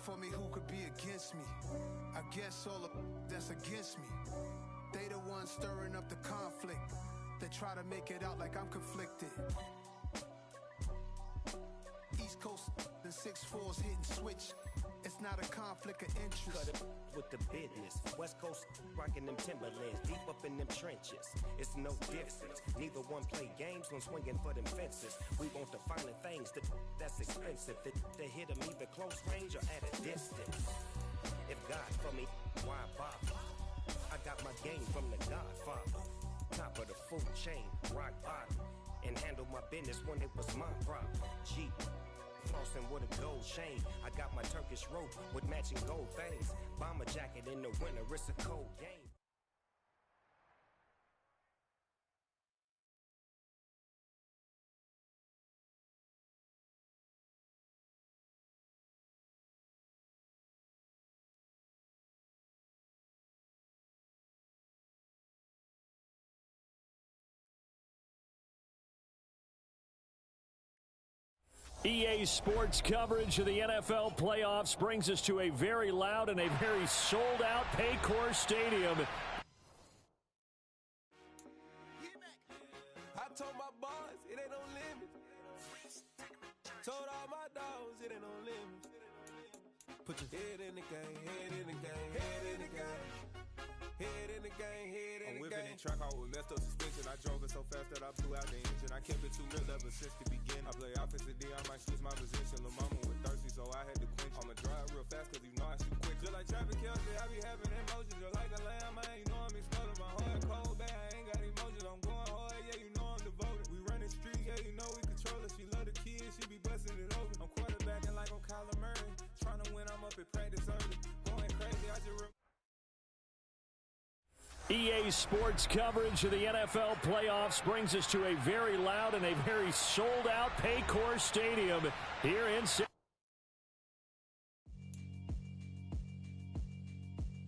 for me, who could be against me? I guess all of that's against me. They the ones stirring up the conflict. They try to make it out like I'm conflicted. East Coast, the 6'4's hitting switch. It's not a conflict of interest. Cut it with the business. West Coast rocking them Timberlands, deep up in them trenches. It's no difference. Neither one play games when swinging for them fences. We want the finer things that's expensive. That hit them either close range or at a distance. If God for me, why bother? I got my game from the Godfather. Top of the food chain, rock bottom. And handle my business when it was my problem. G. Flossing with a gold chain. I got my Turkish rope with matching gold things. Bomber jacket in the winter, it's a cold game. EA Sports coverage of the NFL playoffs brings us to a very loud and a very sold-out Paycor Stadium. I told my boys it ain't no limit. Told all my dogs it ain't no limit. Put your head in the game, head in the game, head in the game. Head in the game, head in the game. I'm whipping in track, I was messed up suspension. I drove it so fast that I blew out the engine. I kept it 2 mil ever since the beginning. I play offensive D, I might switch my position. Lil' mama was thirsty, so I had to quench. I'ma drive real fast, cause you know I shoot quick. Just like traffic Kelsey, I be having emotions. Just like a lamb, man, you know I'm exploding. My heart cold, bad, I ain't got emotions. I'm going hard, yeah, you know I'm devoted. We running street, yeah, you know we control it. She love the kids, she be busting it over. I'm quarterbacking like I'm Kyler Murray. Trying to win, I'm up at practice early. Going crazy, I just EA Sports coverage of the NFL playoffs brings us to a very loud and a very sold-out Paycor Stadium here in San.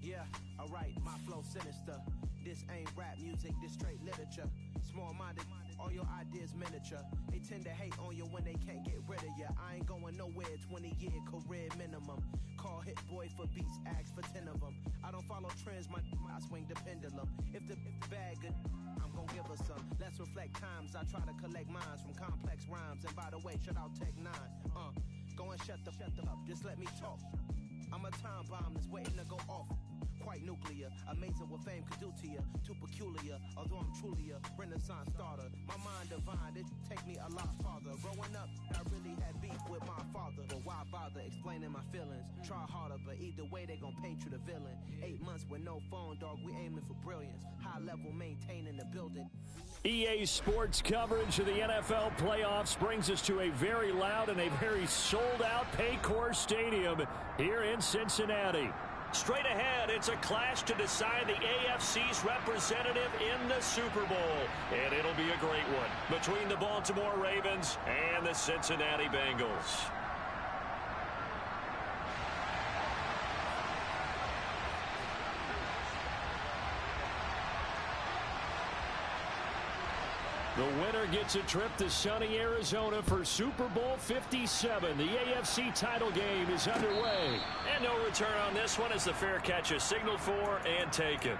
Yeah, all right, my flow sinister. This ain't rap music, this straight literature. Small-minded, all your ideas miniature. They tend to hate on you when they can't get rid of you. I ain't going nowhere, 20-year career minimum. Call Hit Boy for beats, ask for 10 of them. I don't follow trends, I swing the pendulum. If the bag good, I'm gonna give her some. Let's reflect times, I try to collect minds from complex rhymes. And by the way, shut out Tech 9. Go and shut the up, just let me talk. I'm a time bomb that's waiting to go off. Quite nuclear, amazing what fame could do to you. Too peculiar, although I'm truly a Renaissance starter. My mind divine, it take me a lot farther. Growing up, I really had beef with my father. But why bother explaining my feelings? Try harder, but either way they gon' paint you the villain. 8 months with no phone, dog, we aiming for brilliance. High level maintaining the building. EA Sports coverage of the NFL playoffs brings us to a very loud and a very sold-out Paycor Stadium here in Cincinnati. Straight ahead, it's a clash to decide the AFC's representative in the Super Bowl. And it'll be a great one between the Baltimore Ravens and the Cincinnati Bengals. The winner gets a trip to sunny Arizona for Super Bowl 57. The AFC title game is underway. And no return on this one as the fair catch is signaled for and taken.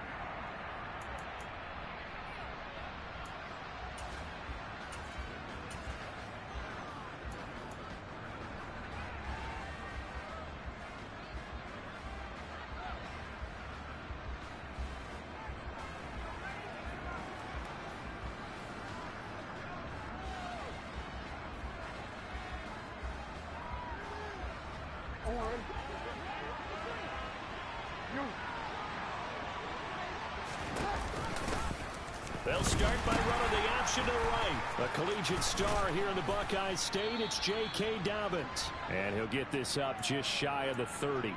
They'll start by running the option to the right. A collegiate star here in the Buckeye State, it's J.K. Dobbins. And he'll get this up just shy of the 30.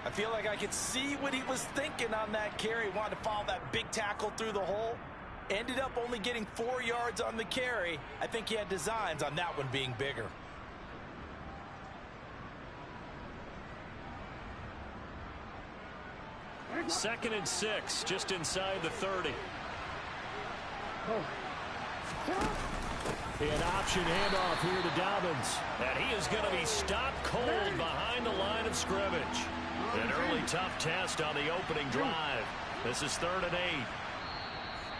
I feel like I could see what he was thinking on that carry. Wanted to follow that big tackle through the hole. Ended up only getting 4 yards on the carry. I think he had designs on that one being bigger. Second and 6, just inside the 30. An option handoff here to Dobbins. And he is going to be stopped cold behind the line of scrimmage. An early tough test on the opening drive. This is 3rd and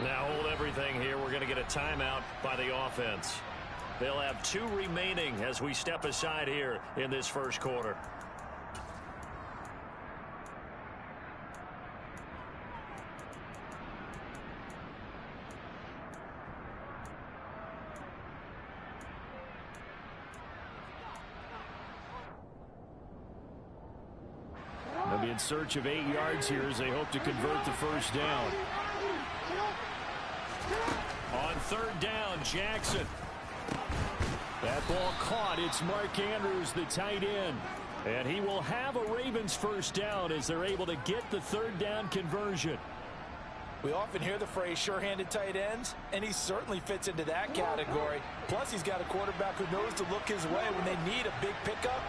8. Now hold everything here. We're going to get a timeout by the offense. They'll have 2 remaining as we step aside here in this first quarter. They'll be in search of 8 yards here as they hope to convert the first down. On 3rd down, Jackson. That ball caught. It's Mark Andrews, the tight end. And he will have a Ravens first down as they're able to get the 3rd down conversion. We often hear the phrase sure-handed tight ends, and he certainly fits into that category. Plus, he's got a quarterback who knows to look his way when they need a big pickup.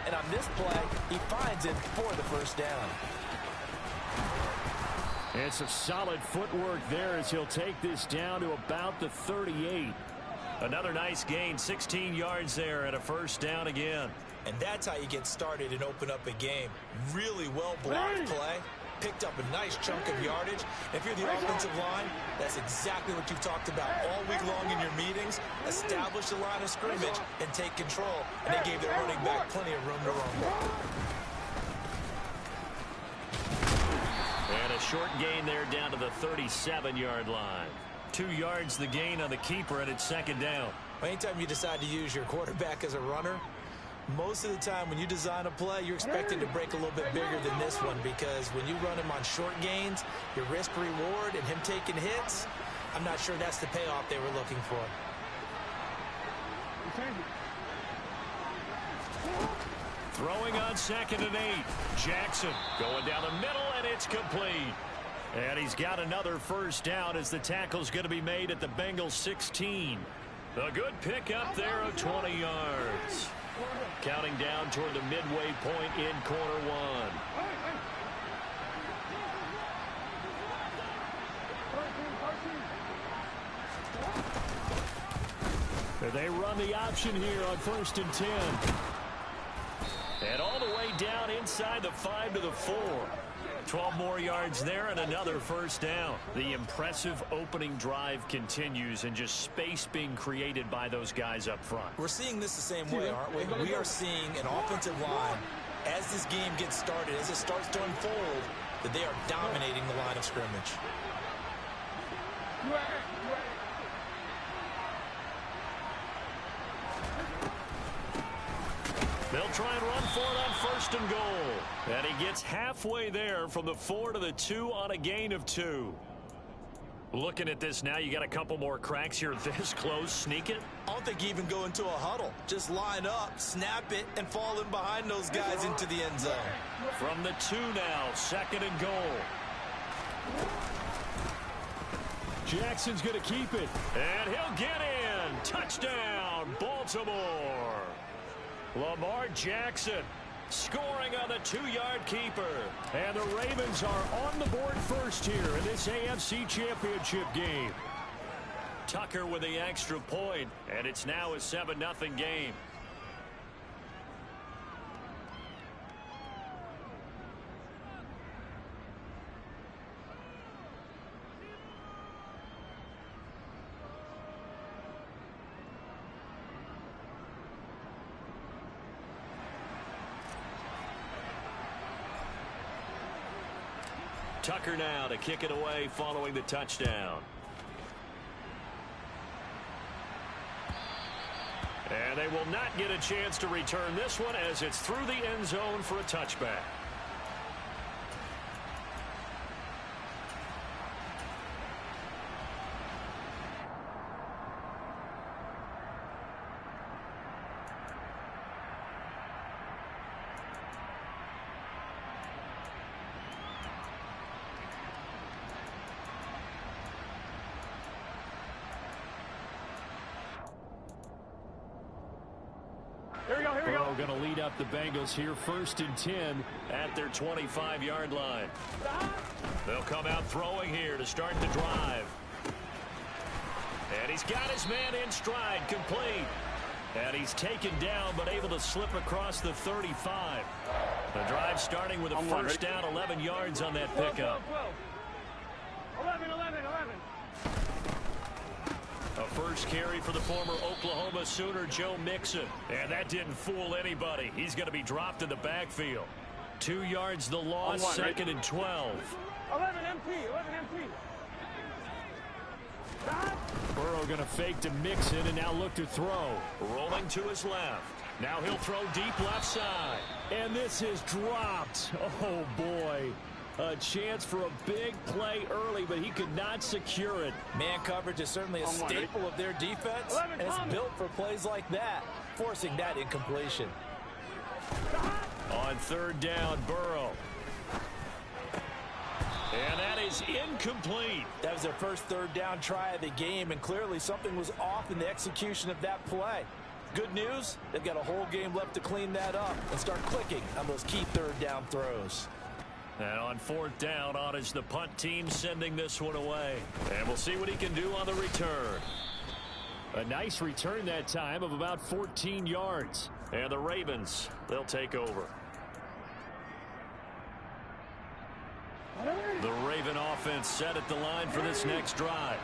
And on this play, he finds it for the first down. And some solid footwork there as he'll take this down to about the 38. Another nice gain, 16 yards there and a first down again. And that's how you get started and open up a game. Really well-blocked play. Picked up a nice chunk of yardage. If you're the offensive line, that's exactly what you've talked about all week long in your meetings. Establish the line of scrimmage and take control. And they gave their running back plenty of room to run. And a short gain there down to the 37-yard line. 2 yards the gain on the keeper, and it's 2nd down. Anytime you decide to use your quarterback as a runner, most of the time when you design a play, you're expected to break a little bit bigger than this one, because when you run him on short gains, your risk reward and him taking hits, I'm not sure that's the payoff they were looking for. Throwing on 2nd and 8. Jackson going down the middle, and it's complete. And he's got another first down as the tackle's going to be made at the Bengals 16. A good pickup there of 20 yards. Counting down toward the midway point in quarter 1. They run the option here on 1st and 10. And all the way down inside the 5 to the 4. 12 more yards there and another first down. The impressive opening drive continues, and just space being created by those guys up front. We're seeing this the same way, aren't we? We are seeing an offensive line, as this game gets started, as it starts to unfold, that they are dominating the line of scrimmage. They'll try and run for it on 1st and goal. And he gets halfway there from the 4 to the 2 on a gain of 2. Looking at this now, you got a couple more cracks here this close. Sneak it. I don't think you even go into a huddle. Just line up, snap it, and fall in behind those guys into the end zone. From the 2 now, 2nd and goal. Jackson's going to keep it. And he'll get in. Touchdown, Baltimore. Lamar Jackson scoring on the 2-yard keeper. And the Ravens are on the board first here in this AFC Championship game. Tucker with the extra point, and it's now a 7-0 game. Tucker now to kick it away following the touchdown. And they will not get a chance to return this one as it's through the end zone for a touchback. Burrow going to lead up the Bengals here, 1st and 10 at their 25-yard line. They'll come out throwing here to start the drive. And he's got his man in stride, complete. And he's taken down, but able to slip across the 35. The drive starting with a first down, 11 yards on that pickup. 11. A first carry for the former Oklahoma Sooner, Joe Mixon. And that didn't fool anybody. He's going to be dropped in the backfield. 2 yards the loss, second and 12. 11 MT. Burrow going to fake to Mixon and now look to throw. Rolling to his left. Now he'll throw deep left side. And this is dropped. Oh, boy. A chance for a big play early, but he could not secure it. Man coverage is certainly a staple of their defense, and it's built for plays like that, forcing that incompletion. On third down, Burrow. And that is incomplete. That was their first third down try of the game, and clearly something was off in the execution of that play. Good news, they've got a whole game left to clean that up and start clicking on those key third down throws. And on fourth down, on is the punt team sending this one away. And we'll see what he can do on the return. A nice return that time of about 14 yards. And the Ravens, they'll take over. The Raven offense set at the line for this next drive.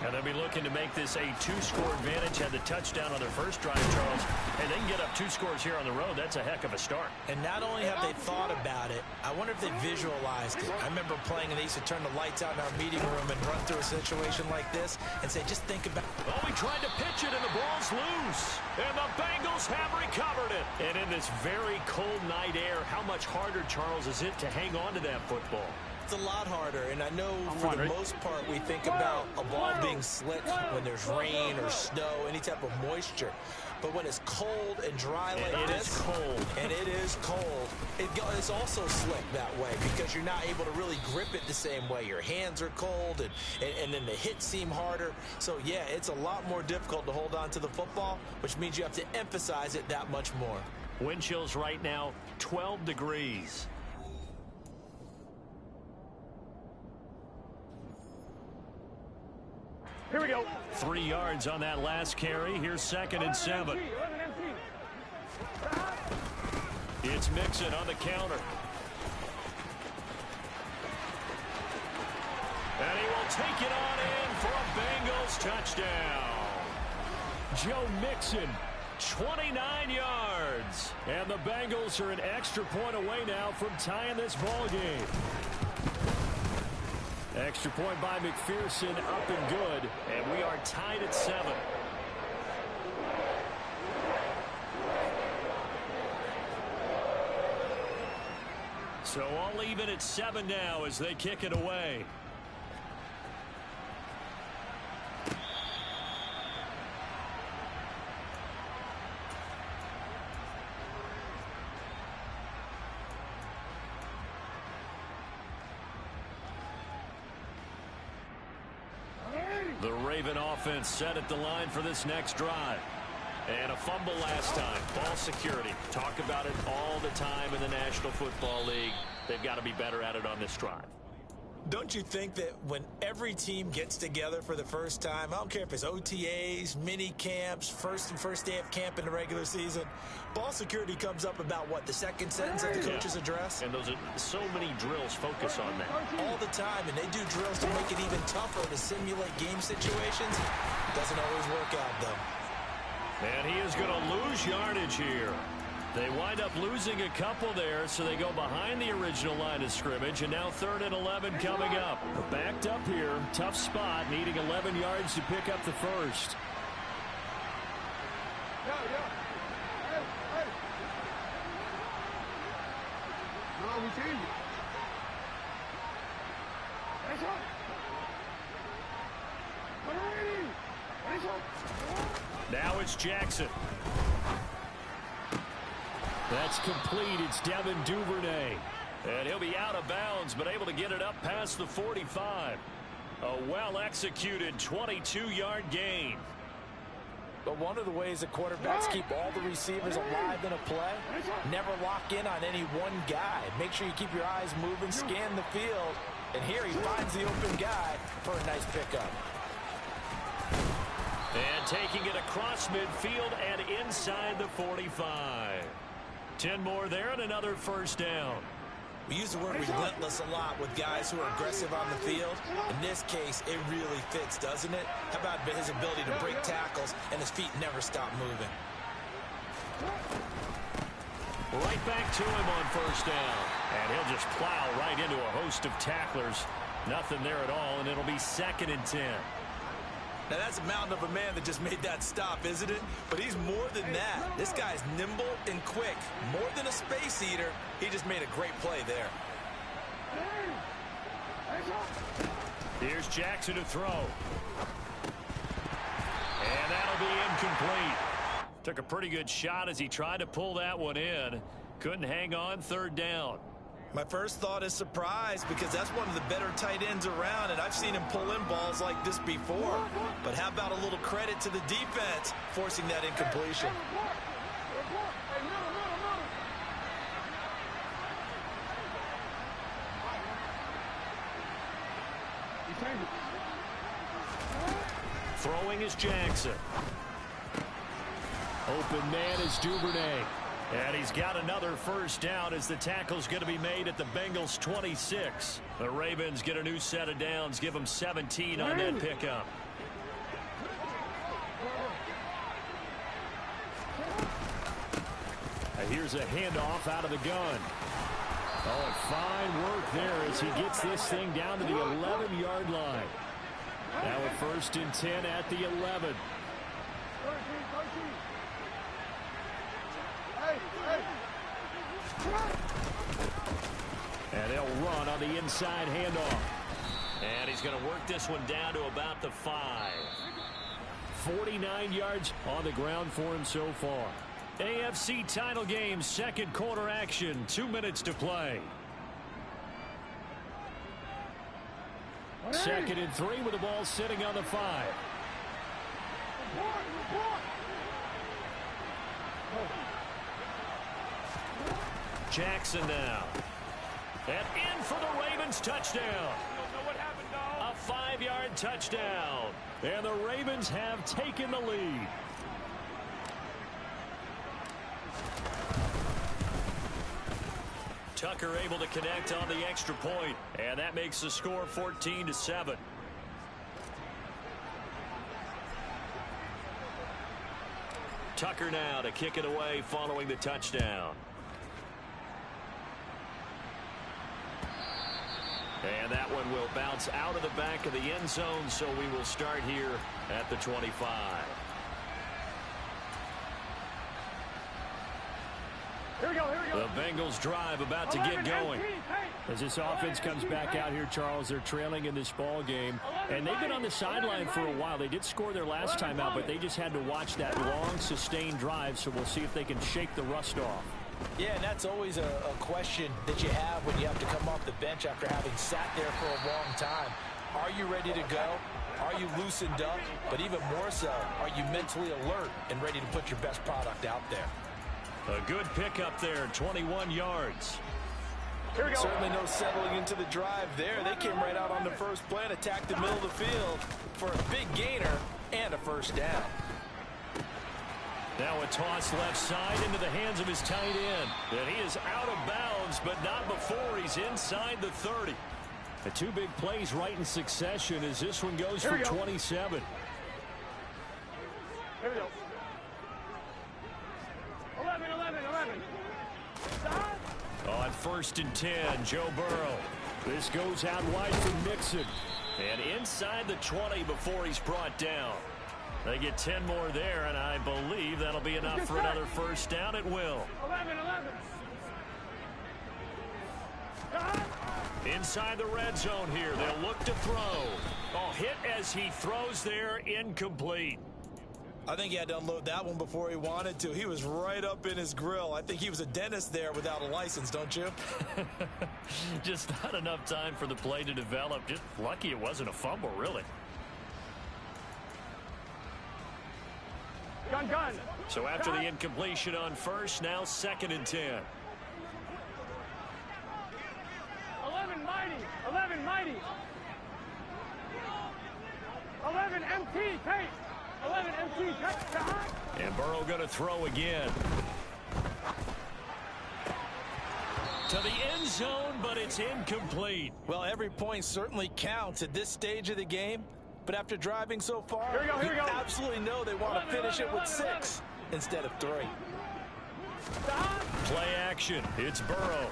And they'll be looking to make this a two-score advantage. Had the touchdown on their first drive, Charles. And they can get up 2 scores here on the road. That's a heck of a start. And not only have they thought about it, I wonder if they visualized it. I remember playing and they used to turn the lights out in our meeting room and run through a situation like this and say, just think about it. Oh, he tried to pitch it and the ball's loose. And the Bengals have recovered it. And in this very cold night air, how much harder, Charles, is it to hang on to that football? It's a lot harder, and I know for the most part we think about a ball being slick when there's rain or snow, any type of moisture. But when it's cold and dry like this, it is cold. And it is cold, it's also slick that way because you're not able to really grip it the same way. Your hands are cold, and then the hits seem harder. So, yeah, it's a lot more difficult to hold on to the football, which means you have to emphasize it that much more. Wind chills right now, 12 degrees. Here we go. 3 yards on that last carry. Here's second and 7. It's Mixon on the counter. And he will take it on in for a Bengals touchdown. Joe Mixon, 29 yards. And the Bengals are an extra point away now from tying this ball game. Extra point by McPherson, up and good. And we are tied at 7. So all even at 7 now as they kick it away. The Raven offense set at the line for this next drive. And a fumble last time. Ball security. Talk about it all the time in the National Football League. They've got to be better at it on this drive. Don't you think that when every team gets together for the first time, I don't care if it's OTAs, mini camps, first day of camp in the regular season, ball security comes up about what, the second sentence of the coach's address? And those are so many drills focus on that. All the time, and they do drills to make it even tougher to simulate game situations. Doesn't always work out, though. And he is going to lose yardage here. They wind up losing a couple there, so they go behind the original line of scrimmage, and now 3rd and 11 coming up. Backed up here, tough spot, needing 11 yards to pick up the first. No, we changed it. Now it's Jackson. That's complete. It's Devin Duvernay. And he'll be out of bounds, but able to get it up past the 45. A well-executed 22-yard gain. But one of the ways that quarterbacks keep all the receivers alive in a play, never lock in on any one guy. Make sure you keep your eyes moving, scan the field. And here he finds the open guy for a nice pickup. And taking it across midfield and inside the 45. 10 more there and another first down. We use the word relentless a lot with guys who are aggressive on the field. In this case, it really fits, doesn't it? How about his ability to break tackles and his feet never stop moving? Right back to him on first down. And he'll just plow right into a host of tacklers. Nothing there at all, and it'll be 2nd and 10. Now, that's a mountain of a man that just made that stop, isn't it? But he's more than that. This guy's nimble and quick. More than a space eater, he just made a great play there. Here's Jackson to throw. And that'll be incomplete. Took a pretty good shot as he tried to pull that one in. Couldn't hang on, 3rd down. My first thought is surprise because that's one of the better tight ends around, and I've seen him pull in balls like this before. But how about a little credit to the defense forcing that incompletion? Throwing is Jackson. Open man is Duvernay. And he's got another first down as the tackle's going to be made at the Bengals' 26. The Ravens get a new set of downs, give them 17 on that pickup. Here's a handoff out of the gun. Oh, and fine work there as he gets this thing down to the 11-yard line. Now at 1st and 10 at the 11. And they'll run on the inside handoff. And he's going to work this one down to about the 5. 49 yards on the ground for him so far. AFC title game, 2nd quarter action. 2 minutes to play. 2nd and 3 with the ball sitting on the 5. Jackson now. And in for the Ravens touchdown. A 5-yard touchdown. And the Ravens have taken the lead. Tucker able to connect on the extra point, and that makes the score 14-7. Tucker now to kick it away following the touchdown. And that one will bounce out of the back of the end zone, so we will start here at the 25. Here we go, here we go. The Bengals drive about to get going. As this offense comes back out here, Charles, they're trailing in this ball game. And they've been on the sideline for a while. They did score their last time out, but they just had to watch that long, sustained drive, so we'll see if they can shake the rust off. Yeah, and that's always a question that you have when you have to come off the bench after having sat there for a long time. Are you ready to go? Are you loosened up? But even more so, are you mentally alert and ready to put your best product out there? A good pickup there, 21 yards. Here we go. Certainly no settling into the drive there. They came right out on the first play and attacked the middle of the field for a big gainer and a first down. Now a toss left side into the hands of his tight end. And he is out of bounds, but not before he's inside the 30. The 2 big plays right in succession as this one goes for 27. Here we go. 11. Stop. On 1st and 10, Joe Burrow. This goes out wide for Mixon. And inside the 20 before he's brought down. They get 10 more there, and I believe that'll be enough for another first down. It will. 11. Inside the red zone here, they'll look to throw. Oh, hit as he throws there, incomplete. I think he had to unload that one before he wanted to. He was right up in his grill. I think he was a dentist there without a license, don't you? Just not enough time for the play to develop. Just lucky it wasn't a fumble, really. Gun. So after the incompletion on first, now 2nd and 10. 11 mighty. 11 MT, Kate. 11, MC, touchdown. And Burrow going to throw again. To the end zone, but it's incomplete. Well, every point certainly counts at this stage of the game. But after driving so far, Here we go. absolutely know they want to finish it with 6 instead of 3. Play action. It's Burrow.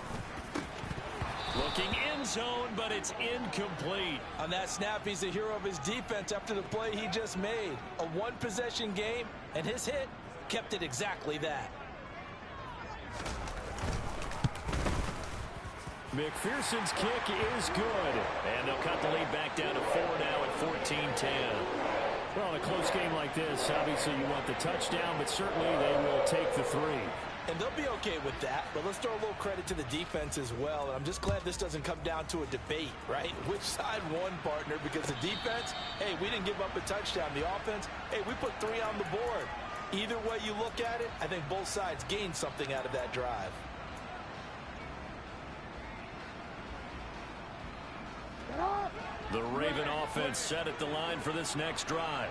Looking end zone, but it's incomplete. On that snap, he's the hero of his defense after the play he just made. A one-possession game, and his hit kept it exactly that. McPherson's kick is good. And they'll cut the lead back down to 4 now at 14-10. Well, in a close game like this, obviously you want the touchdown, but certainly they will take the 3. And they'll be okay with that, but let's throw a little credit to the defense as well. And I'm just glad this doesn't come down to a debate, right? Which side won, partner? Because the defense, hey, we didn't give up a touchdown. The offense, hey, we put 3 on the board. Either way you look at it, I think both sides gained something out of that drive. The Raven offense set at the line for this next drive.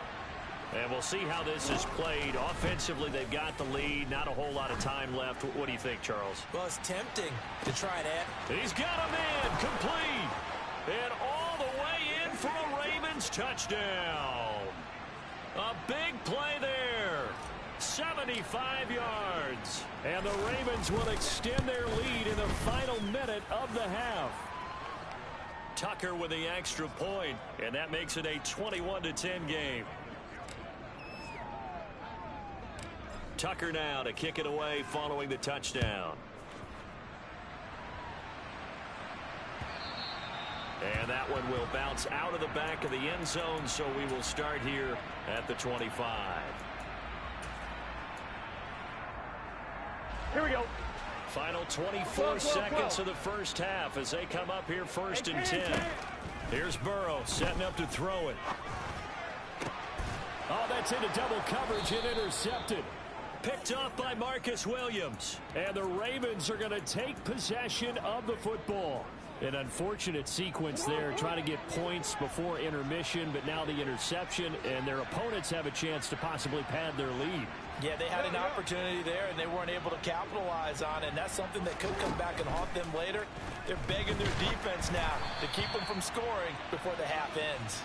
And we'll see how this is played. Offensively, they've got the lead. Not a whole lot of time left. What do you think, Charles? Well, it's tempting to try that. He's got a man complete. And all the way in for a Ravens touchdown. A big play there. 75 yards. And the Ravens will extend their lead in the final minute of the half. Tucker with the extra point, and that makes it a 21-10 game. Tucker now to kick it away following the touchdown. And that one will bounce out of the back of the end zone, so we will start here at the 25. Here we go. Final 24 seconds of the first half as they come up here 1st and 10. Here's Burrow setting up to throw it. Oh, that's into double coverage and intercepted. Picked off by Marcus Williams. And the Ravens are going to take possession of the football. An unfortunate sequence there, trying to get points before intermission, but now the interception, and their opponents have a chance to possibly pad their lead. Yeah, they had an opportunity there, and they weren't able to capitalize on it, and that's something that could come back and haunt them later. They're begging their defense now to keep them from scoring before the half ends.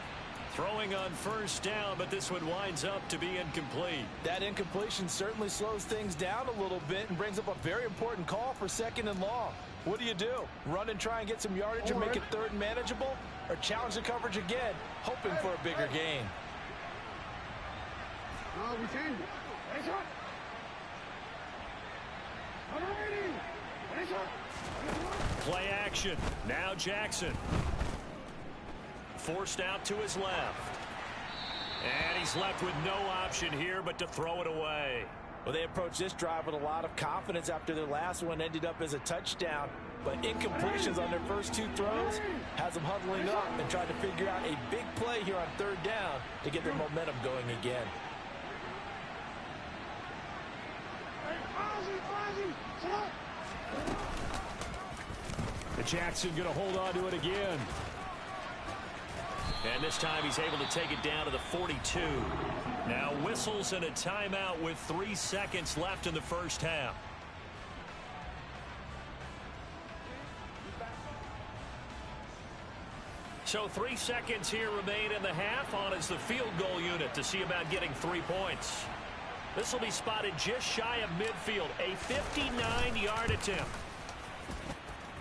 Throwing on first down, but this one winds up to be incomplete. That incompletion certainly slows things down a little bit and brings up a very important call for 2nd and long. What do? Run and try and get some yardage and make it 3rd and manageable? Or challenge the coverage again, hoping for a bigger gain? We changed it. Play action. Now Jackson. Forced out to his left. And he's left with no option here but to throw it away. Well, they approached this drive with a lot of confidence after their last one ended up as a touchdown. But incompletions on their first 2 throws has them huddling up and trying to figure out a big play here on 3rd down to get their momentum going again. Jackson going to hold on to it again. And this time he's able to take it down to the 42. Now whistles and a timeout with 3 seconds left in the first half. So 3 seconds here remain in the half. On is the field goal unit to see about getting 3 points. This will be spotted just shy of midfield. A 59-yard attempt.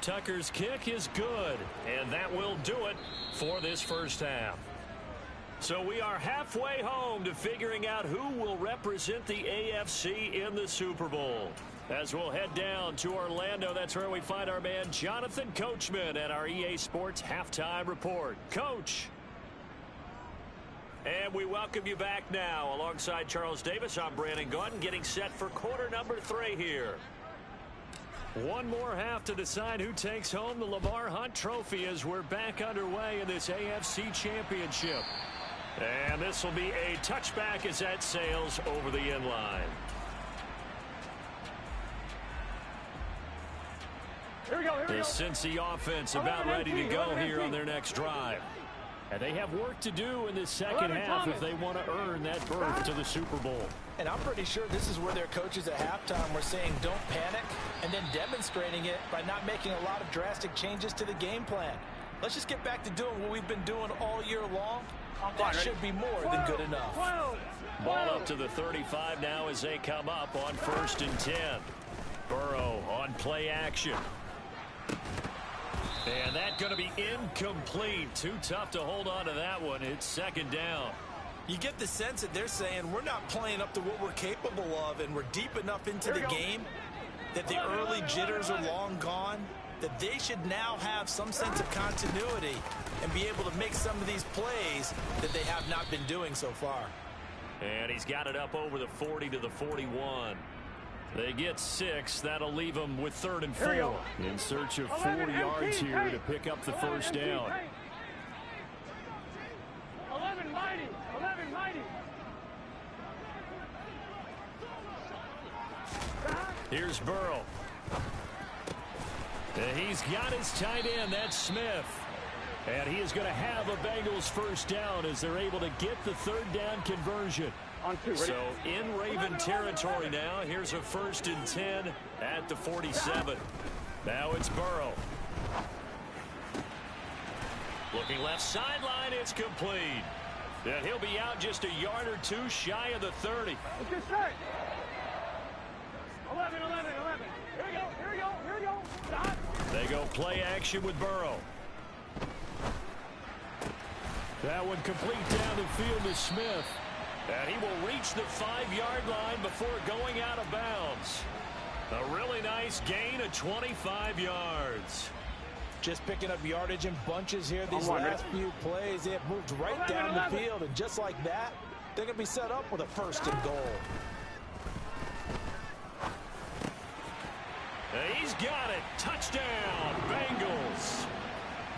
Tucker's kick is good, and that will do it for this first half. So we are halfway home to figuring out who will represent the AFC in the Super Bowl. As we'll head down to Orlando, that's where we find our man Jonathan Coachman at our EA Sports Halftime Report. Coach. And we welcome you back now. Alongside Charles Davis, I'm Brandon Gaudin, getting set for quarter number 3 here. One more half to decide who takes home the Lamar Hunt Trophy as we're back underway in this AFC Championship. And this will be a touchback as that sails over the end line. Here we go. The Cincy offense about ready to go here on their next drive. And they have work to do in the second half if they want to earn that berth to the Super Bowl. And I'm pretty sure this is where their coaches at halftime were saying don't panic, and then demonstrating it by not making a lot of drastic changes to the game plan. Let's just get back to doing what we've been doing all year long. That should be more than good enough. Ball up to the 35 now as they come up on 1st and 10. Burrow on play action. And that's going to be incomplete. Too tough to hold on to that one. It's 2nd down. You get the sense that they're saying we're not playing up to what we're capable of, and we're deep enough into the game that the early jitters are long gone, that they should now have some sense of continuity and be able to make some of these plays that they have not been doing so far. And he's got it up over the 40 to the 41. They get 6. That'll leave them with 3rd and 4. In search of 4 yards here to pick up the 1st down. 11 mighty. 11 mighty. Here's Burrow. And he's got his tight end. That's Smith. And he is going to have a Bengals 1st down as they're able to get the 3rd down conversion. So in Raven territory now. Here's a 1st and 10 at the 47. Now it's Burrow. Looking left sideline. It's complete. And he'll be out just a yard or two shy of the 30. It's just right. 11. Here we go. Stop. They go play action with Burrow. That one complete down the field to Smith. And he will reach the 5-yard line before going out of bounds. A really nice gain of 25 yards. Just picking up yardage in bunches here these last few plays. They have moved right down the field, and just like that, they're going to be set up with a 1st and goal. He's got it. Touchdown, Bengals.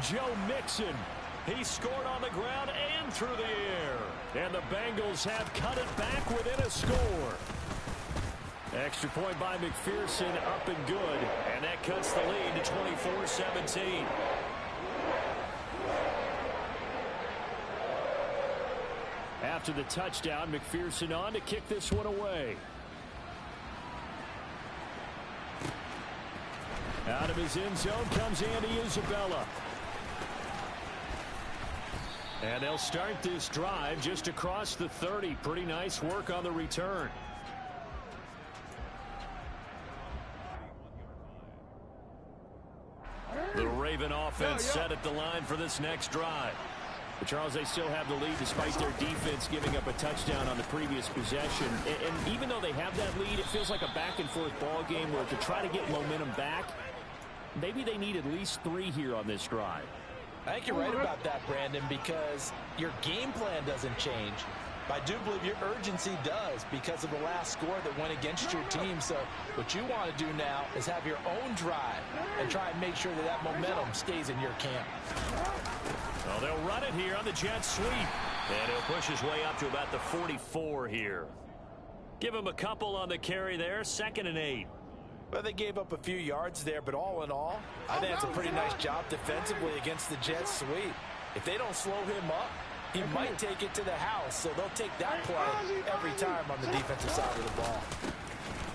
Joe Mixon. He scored on the ground and through the air. And the Bengals have cut it back within a score. Extra point by McPherson, up and good. And that cuts the lead to 24-17. After the touchdown, McPherson on to kick this one away. Out of his end zone comes Andy Isabella. And they'll start this drive just across the 30. Pretty nice work on the return. The Raven offense set at the line for this next drive. But Charles, they still have the lead despite their defense giving up a touchdown on the previous possession. And even though they have that lead, it feels like a back-and-forth ball game where to try to get momentum back, maybe they need at least 3 here on this drive. I think you're right about that, Brandon, because your game plan doesn't change. But I do believe your urgency does because of the last score that went against your team. So what you want to do now is have your own drive and try and make sure that that momentum stays in your camp. Well, they'll run it here on the jet sweep. And he'll push his way up to about the 44 here. Give him a couple on the carry there. 2nd and 8. Well, they gave up a few yards there, but all in all, I think it's a pretty nice job defensively against the jet sweep. If they don't slow him up, he might take it to the house, so they'll take that play every time on the defensive side of the ball.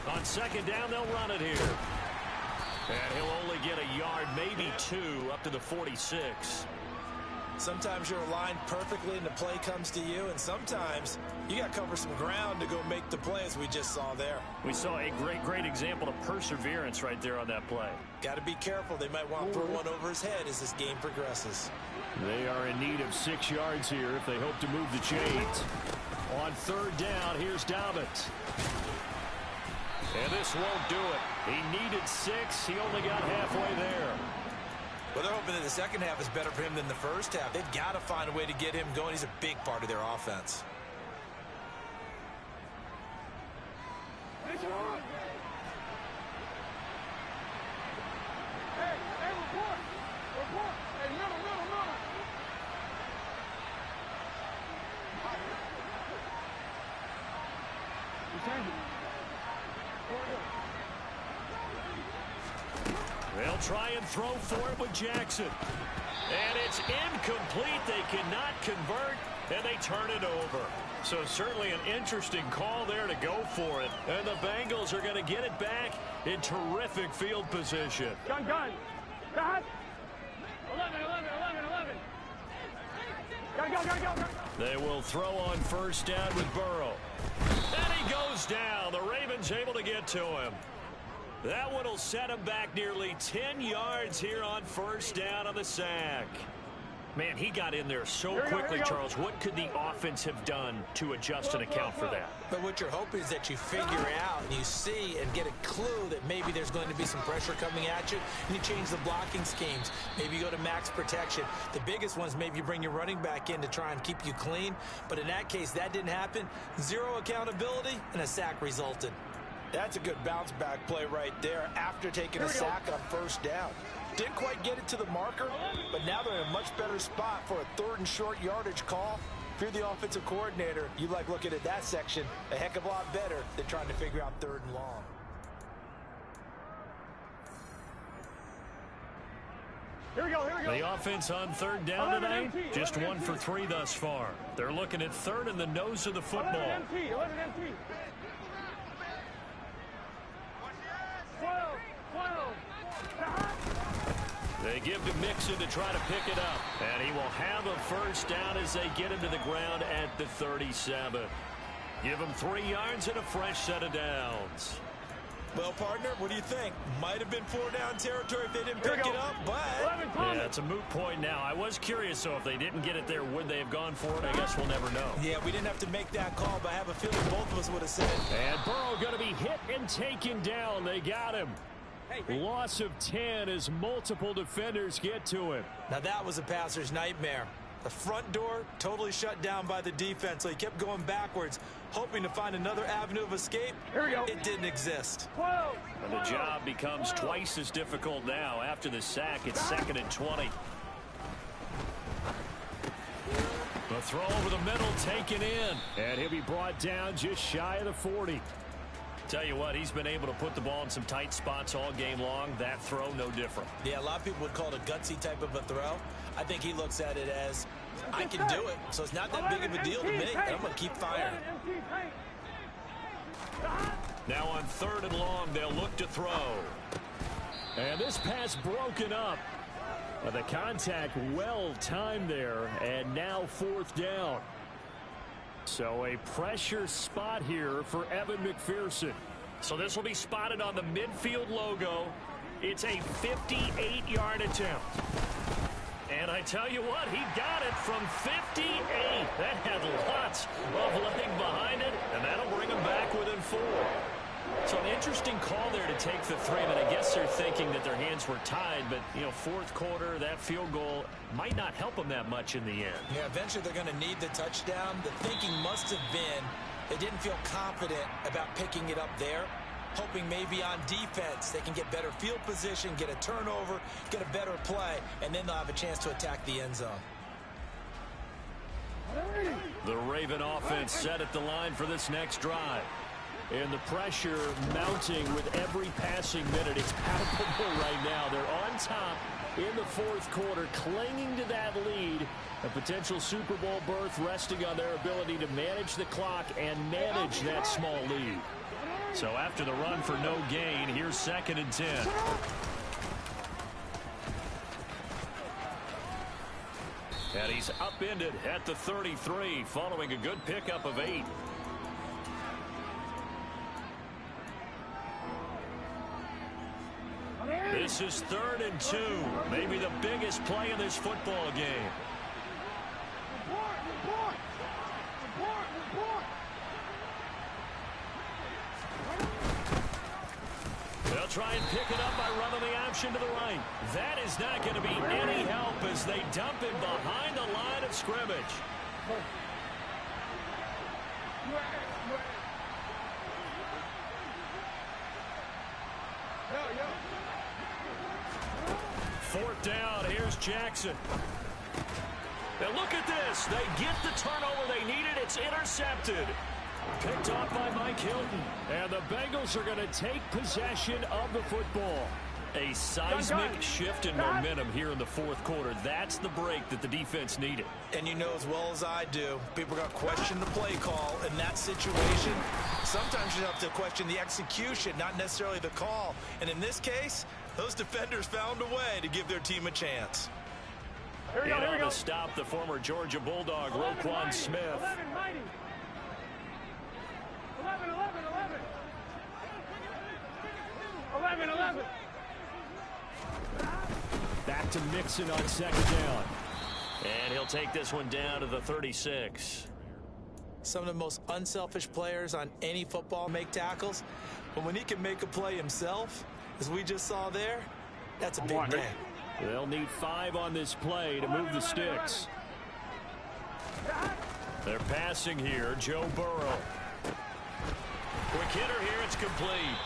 On 2nd down, they'll run it here. And he'll only get a yard, maybe 2, up to the 46. Sometimes you're aligned perfectly and the play comes to you, and sometimes you got to cover some ground to go make the play, as we just saw there. We saw a great example of perseverance right there on that play. Got to be careful. They might want to throw one over his head as this game progresses. They are in need of 6 yards here if they hope to move the chains. On 3rd down, here's Dobbins. And this won't do it. He needed 6. He only got halfway there. Well, they're hoping that the second half is better for him than the first half. They've got to find a way to get him going. He's a big part of their offense. They'll try and throw for it with Jackson. And it's incomplete. They cannot convert, and they turn it over. So certainly an interesting call there to go for it. And the Bengals are going to get it back in terrific field position. Gun. Got 11. Go. They will throw on first down with Burrow. And he goes down. The Ravens able to get to him. That one will set him back nearly 10 yards here on first down on the sack. Man, he got in there so quickly, Charles. What could the offense have done to adjust and account for that? But what you're hoping is that you figure out and you see and get a clue that maybe there's going to be some pressure coming at you, and you change the blocking schemes. Maybe you go to max protection. The biggest ones, maybe you bring your running back in to try and keep you clean. But in that case, that didn't happen. Zero accountability, and a sack resulted. That's a good bounce back play right there after taking a sack on first down. Didn't quite get it to the marker, but now they're in a much better spot for a 3rd and short yardage call. If you're the offensive coordinator, you like looking at that section a heck of a lot better than trying to figure out 3rd and long. Here we go. The offense on 3rd down tonight, just 1 for 3 thus far. They're looking at 3rd in the nose of the football. 11 MT. 12. They give to Mixon to try to pick it up. And he will have a first down as they get him to the ground at the 37. Give him 3 yards and a fresh set of downs. Well, partner, what do you think? Might have been 4-down territory if they didn't pick it up, but... Yeah, it's a moot point now. I was curious, so if they didn't get it there, would they have gone for it? I guess we'll never know. Yeah, we didn't have to make that call, but I have a feeling both of us would have said. And Burrow going to be hit and taken down. They got him. Loss of 10 as multiple defenders get to him. Now that was a passer's nightmare. The front door totally shut down by the defense, so he kept going backwards, hoping to find another avenue of escape. Here we go. It didn't exist. 12. And the job becomes twice as difficult now. After the sack, it's 2nd and 20. The throw over the middle taken in. And he'll be brought down just shy of the 40. Tell you what, he's been able to put the ball in some tight spots all game long. That throw, no different. Yeah, a lot of people would call it a gutsy type of a throw. I think he looks at it as, I can do it, so it's not that big of a deal to me. I'm going to keep firing. Now on 3rd and long, they'll look to throw. And this pass broken up. The contact well timed there, and now 4th down. So a pressure spot here for Evan McPherson. So this will be spotted on the midfield logo. It's a 58-yard attempt. And I tell you what, he got it from 58. That had lots of leg behind it, and that'll bring him back within 4. So an interesting call there to take the 3, but I guess they're thinking that their hands were tied, but, you know, 4th quarter, that field goal might not help them that much in the end. Yeah, eventually they're going to need the touchdown. The thinking must have been they didn't feel confident about picking it up there, hoping maybe on defense they can get better field position, get a turnover, get a better play, and then they'll have a chance to attack the end zone. The Raven offense set at the line for this next drive. And the pressure mounting with every passing minute. It's palpable right now. They're on top in the 4th quarter, clinging to that lead. A potential Super Bowl berth resting on their ability to manage the clock and manage that small lead. So after the run for no gain, here's 2nd and 10. And he's upended at the 33 following a good pickup of 8. This is 3rd and 2. Maybe the biggest play in this football game. They'll try and pick it up by running the option to the right. That is not going to be any help as they dump him behind the line of scrimmage. Fourth down, here's Jackson. Now look at this. They get the turnover they needed. It's intercepted. Picked off by Mike Hilton. And the Bengals are going to take possession of the football. A seismic shift in momentum here in the fourth quarter. That's the break that the defense needed. And you know as well as I do, people are going to question the play call in that situation. Sometimes you have to question the execution, not necessarily the call. And in this case, those defenders found a way to give their team a chance. And on to stop the former Georgia Bulldog, Roquan Smith. 11. Back to Mixon on second down. And he'll take this one down to the 36. Some of the most unselfish players on any football make tackles. But when he can make a play himself, as we just saw there, that's a big day. They'll need 5 on this play to move the sticks. They're passing here. Joe Burrow. Quick hitter here. It's complete.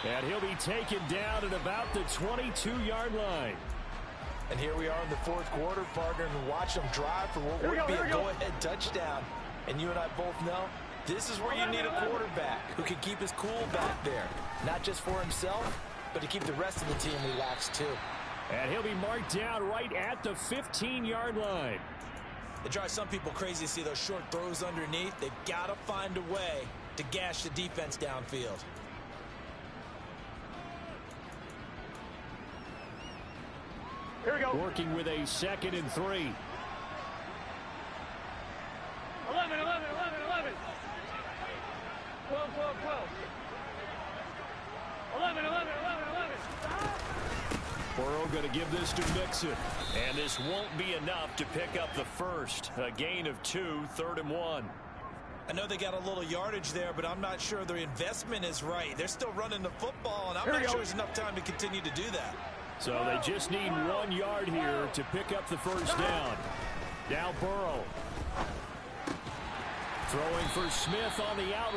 And he'll be taken down at about the 22-yard line. And here we are in the fourth quarter, partner, and watch them drive for what would be a go-ahead touchdown. And you and I both know this is where you need a quarterback who can keep his cool back there. Not just for himself, but to keep the rest of the team relaxed too. And he'll be marked down right at the 15-yard line. It drives some people crazy to see those short throws underneath. They've got to find a way to gash the defense downfield. Here we go. Working with a 2nd and 3. 11. 12. 11. Burrow going to give this to Mixon. And this won't be enough to pick up the first. A gain of 2, 3rd and 1. I know they got a little yardage there, but I'm not sure their investment is right. They're still running the football, and I'm not sure there's enough time to continue to do that. So they just need 1 yard here to pick up the first down. Now Burrow. Throwing for Smith on the out.